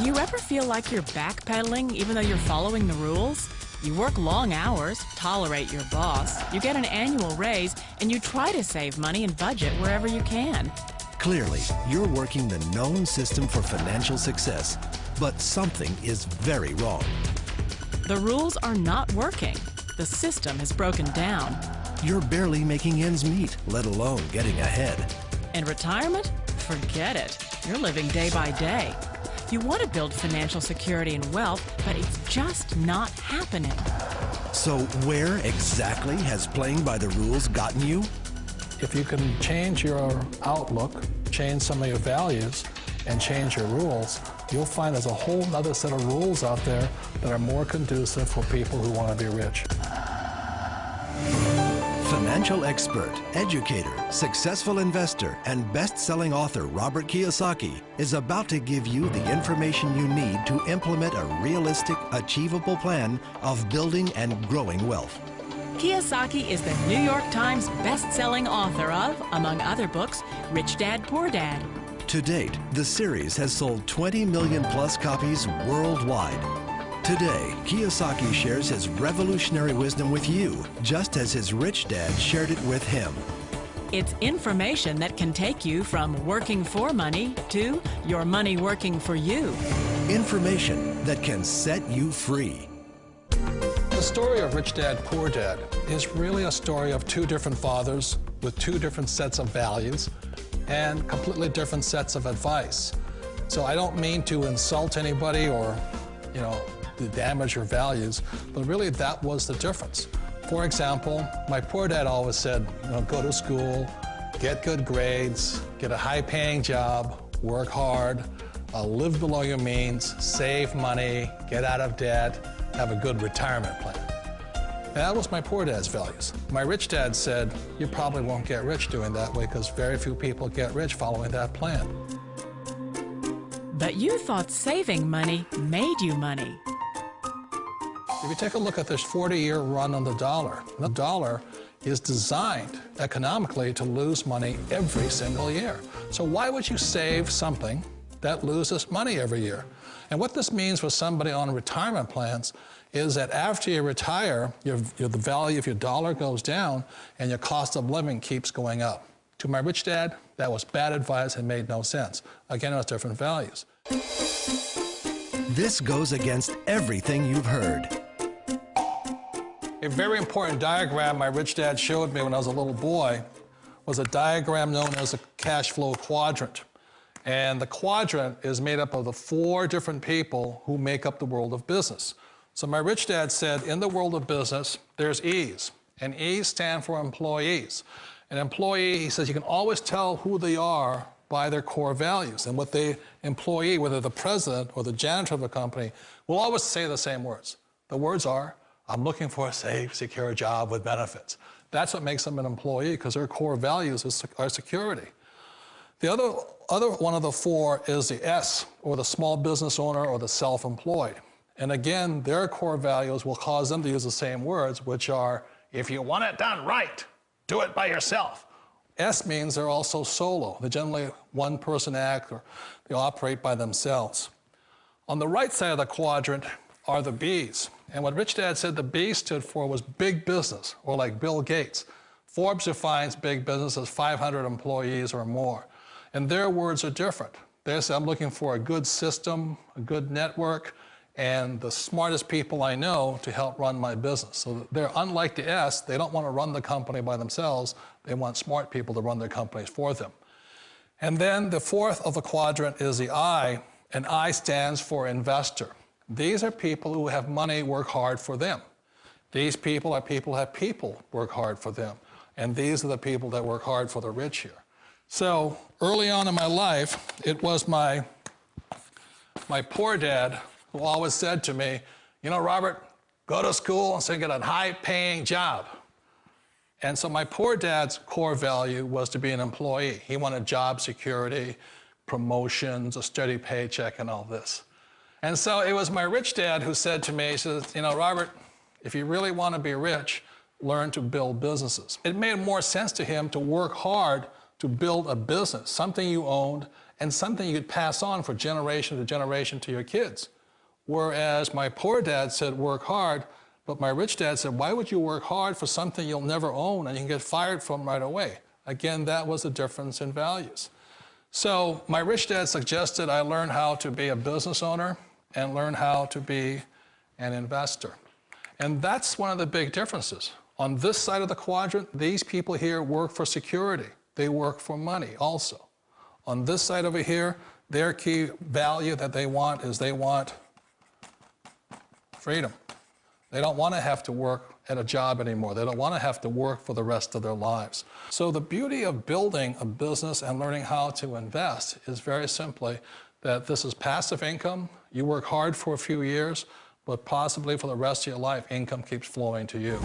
Do you ever feel like you're backpedaling even though you're following the rules? You work long hours, tolerate your boss, you get an annual raise, and you try to save money and budget wherever you can. Clearly, you're working the known system for financial success, but something is very wrong. The rules are not working. The system has broken down. You're barely making ends meet, let alone getting ahead. And retirement? Forget it. You're living day by day. You want to build financial security and wealth, but it's just not happening. So where exactly has playing by the rules gotten you? If you can change your outlook, change some of your values, and change your rules, you'll find there's a whole other set of rules out there that are more conducive for people who want to be rich. Financial expert, educator, successful investor, and best-selling author Robert Kiyosaki is about to give you the information you need to implement a realistic, achievable plan of building and growing wealth. Kiyosaki is the New York Times best-selling author of, among other books, Rich Dad, Poor Dad. To date, the series has sold 20 million plus copies worldwide. Today, Kiyosaki shares his revolutionary wisdom with you, just as his rich dad shared it with him. It's information that can take you from working for money to your money working for you. Information that can set you free. The story of Rich Dad, Poor Dad is really a story of two different fathers with two different sets of values and completely different sets of advice. So I don't mean to insult anybody or, to damage your values, but really that was the difference. For example, my poor dad always said, go to school, get good grades, get a high-paying job, work hard, live below your means, save money, get out of debt, have a good retirement plan. That was my poor dad's values. My rich dad said, you probably won't get rich doing that way because very few people get rich following that plan. But you thought saving money made you money. If you take a look at this 40-year run on the dollar is designed economically to lose money every single year. So why would you save something that loses money every year? And what this means for somebody on retirement plans is that after you retire, the value of your dollar goes down and your cost of living keeps going up. To my rich dad, that was bad advice and made no sense. Again, it was different values. This goes against everything you've heard. A very important diagram my rich dad showed me when I was a little boy was a diagram known as a cash flow quadrant. And the quadrant is made up of the 4 different people who make up the world of business. So my rich dad said, in the world of business, there's E's, and E's stand for employees. An employee, he says, you can always tell who they are by their core values. And what the employee, whether the president or the janitor of a company, will always say the same words. The words are, I'm looking for a safe, secure job with benefits. That's what makes them an employee, because their core values are security. The other one of the 4 is the S, or the small business owner or the self-employed. And again, their core values will cause them to use the same words, which are, if you want it done right, do it by yourself. S means they're also solo. They're generally one-person act, or they operate by themselves. On the right side of the quadrant are the B's. And what Rich Dad said the B stood for was big business, or like Bill Gates. Forbes defines big business as 500 employees or more. And their words are different. They say, I'm looking for a good system, a good network, and the smartest people I know to help run my business. So they're unlike the S. They don't want to run the company by themselves. They want smart people to run their companies for them. And then the 4th of the quadrant is the I, and I stands for investor. These are people who have money work hard for them. These people are people who have people work hard for them. And these are the people that work hard for the rich here. So early on in my life, it was my poor dad who always said to me, Robert, go to school and get a high-paying job. And so my poor dad's core value was to be an employee. He wanted job security, promotions, a steady paycheck, and all this. And so it was my rich dad who said to me, he says, Robert, if you really want to be rich, learn to build businesses. It made more sense to him to work hard to build a business, something you owned and something you could pass on for generation to generation to your kids. Whereas my poor dad said, work hard, but my rich dad said, why would you work hard for something you'll never own and you can get fired from right away? Again, that was a difference in values. So my rich dad suggested I learn how to be a business owner and learn how to be an investor. And that's one of the big differences. On this side of the quadrant, these people here work for security. They work for money also. On this side over here, their key value that they want is they want freedom. They don't want to have to work at a job anymore. They don't want to have to work for the rest of their lives. So the beauty of building a business and learning how to invest is very simply that this is passive income. You work hard for a few years, but possibly for the rest of your life, income keeps flowing to you.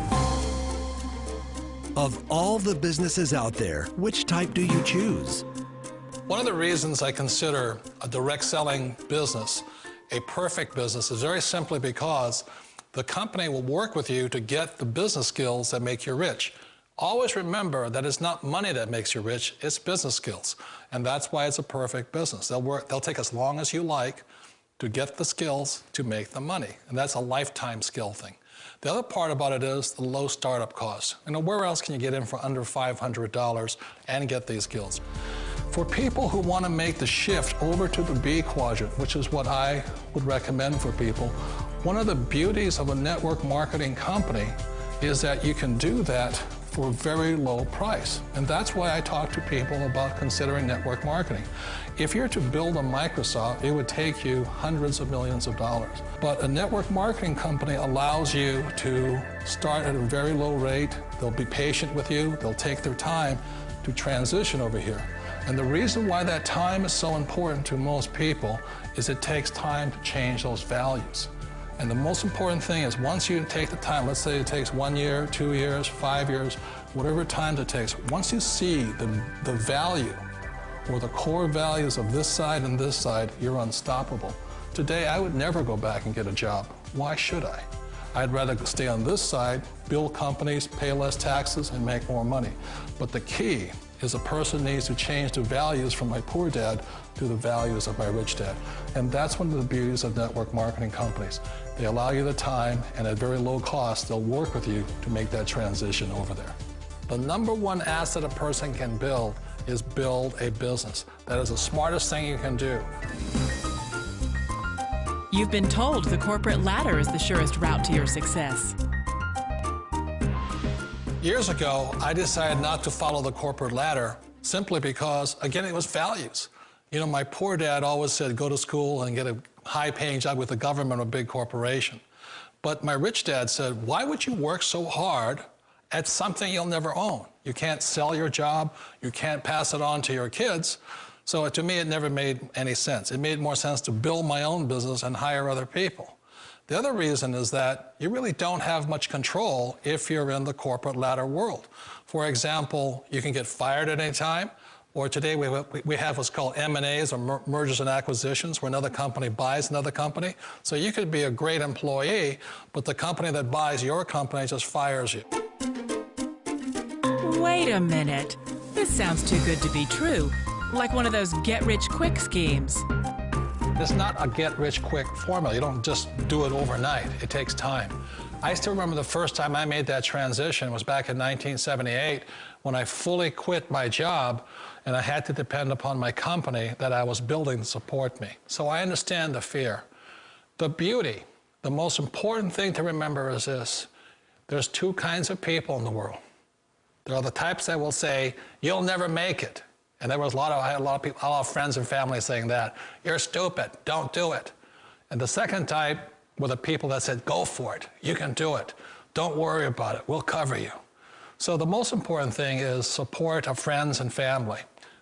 Of all the businesses out there, which type do you choose? One of the reasons I consider a direct selling business a perfect business is very simply because the company will work with you to get the business skills that make you rich. Always remember that it's not money that makes you rich, it's business skills. And that's why it's a perfect business. They'll take as long as you like to get the skills to make the money. And that's a lifetime skill thing. The other part about it is the low startup cost. You know, where else can you get in for under $500 and get these skills? For people who want to make the shift over to the B quadrant, which is what I would recommend for people, one of the beauties of a network marketing company is that you can do that for a very low price. And that's why I talk to people about considering network marketing. If you're to build a Microsoft, it would take you hundreds of millions of dollars. But a network marketing company allows you to start at a very low rate. They'll be patient with you. They'll take their time to transition over here. And the reason why that time is so important to most people is it takes time to change those values. And the most important thing is once you take the time, let's say it takes 1 year, 2 years, 5 years, whatever time it takes, once you see the value or the core values of this side and this side, you're unstoppable. Today, I would never go back and get a job. Why should I? I'd rather stay on this side, build companies, pay less taxes, and make more money. But the key is a person needs to change the values from my poor dad to the values of my rich dad. And that's one of the beauties of network marketing companies. They allow you the time, and at very low cost, they'll work with you to make that transition over there. The number one asset a person can build is build a business. That is the smartest thing you can do. You've been told the corporate ladder is the surest route to your success. Years ago, I decided not to follow the corporate ladder simply because, again, it was values. You know, my poor dad always said, go to school and get a high-paying job with the government or a big corporation. But my rich dad said, why would you work so hard at something you'll never own? You can't sell your job. You can't pass it on to your kids. So to me, it never made any sense. It made more sense to build my own business and hire other people. The other reason is that you really don't have much control if you're in the corporate ladder world. For example, you can get fired at any time, or today we have what's called M&As, or mergers and acquisitions, where another company buys another company. So you could be a great employee, but the company that buys your company just fires you. Wait a minute. This sounds too good to be true. Like one of those get-rich-quick schemes. It's not a get-rich-quick formula. You don't just do it overnight. It takes time. I still remember the first time I made that transition was back in 1978 when I fully quit my job and I had to depend upon my company that I was building to support me. So I understand the fear. The beauty, the most important thing to remember is this. There's two kinds of people in the world. There are the types that will say, you'll never make it. And there was I had a lot of friends and family saying that. You're stupid, don't do it. And the second type were the people that said, go for it, you can do it. Don't worry about it, we'll cover you. So the most important thing is support of friends and family.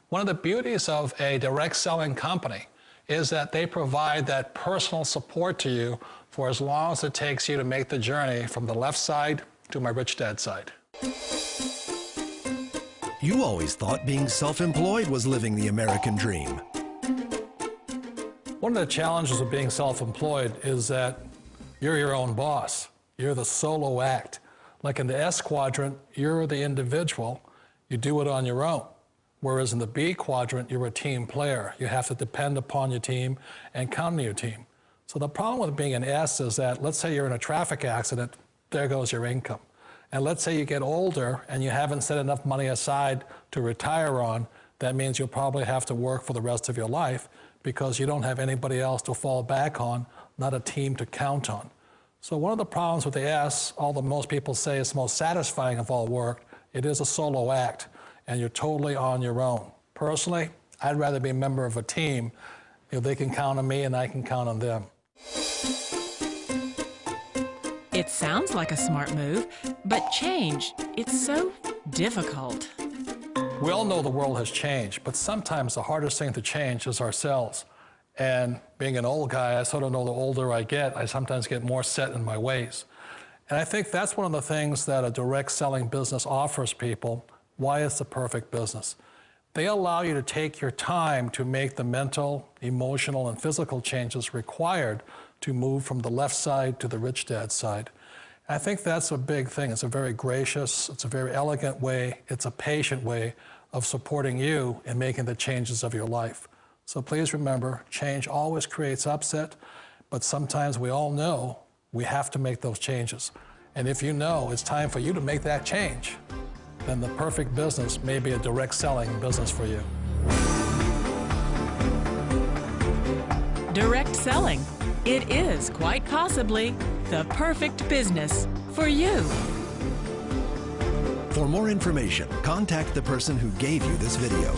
One of the beauties of a direct selling company is that they provide that personal support to you for as long as it takes you to make the journey from the left side to my rich dad side. You always thought being self-employed was living the American dream. One of the challenges of being self-employed is that you're your own boss. You're the solo act. Like in the S quadrant, you're the individual. You do it on your own. Whereas in the B quadrant, you're a team player. You have to depend upon your team and count on your team. So the problem with being an S is that, let's say you're in a traffic accident, there goes your income. And let's say you get older and you haven't set enough money aside to retire on, that means you'll probably have to work for the rest of your life because you don't have anybody else to fall back on, not a team to count on. So one of the problems with the S, although most people say it's the most satisfying of all work, it is a solo act, and you're totally on your own. Personally, I'd rather be a member of a team. If they can count on me and I can count on them. It sounds like a smart move, but change, it's so difficult. We all know the world has changed, but sometimes the hardest thing to change is ourselves. And being an old guy, I sort of know the older I get, I sometimes get more set in my ways. And I think that's one of the things that a direct selling business offers people, why it's the perfect business. They allow you to take your time to make the mental, emotional, and physical changes required to move from the left side to the rich dad side. I think that's a big thing. It's a very gracious, it's a very elegant way, it's a patient way of supporting you in making the changes of your life. So please remember, change always creates upset, but sometimes we all know we have to make those changes. And if you know it's time for you to make that change, then the perfect business may be a direct selling business for you. Direct selling. It is quite possibly the perfect business for you. For more information, contact the person who gave you this video.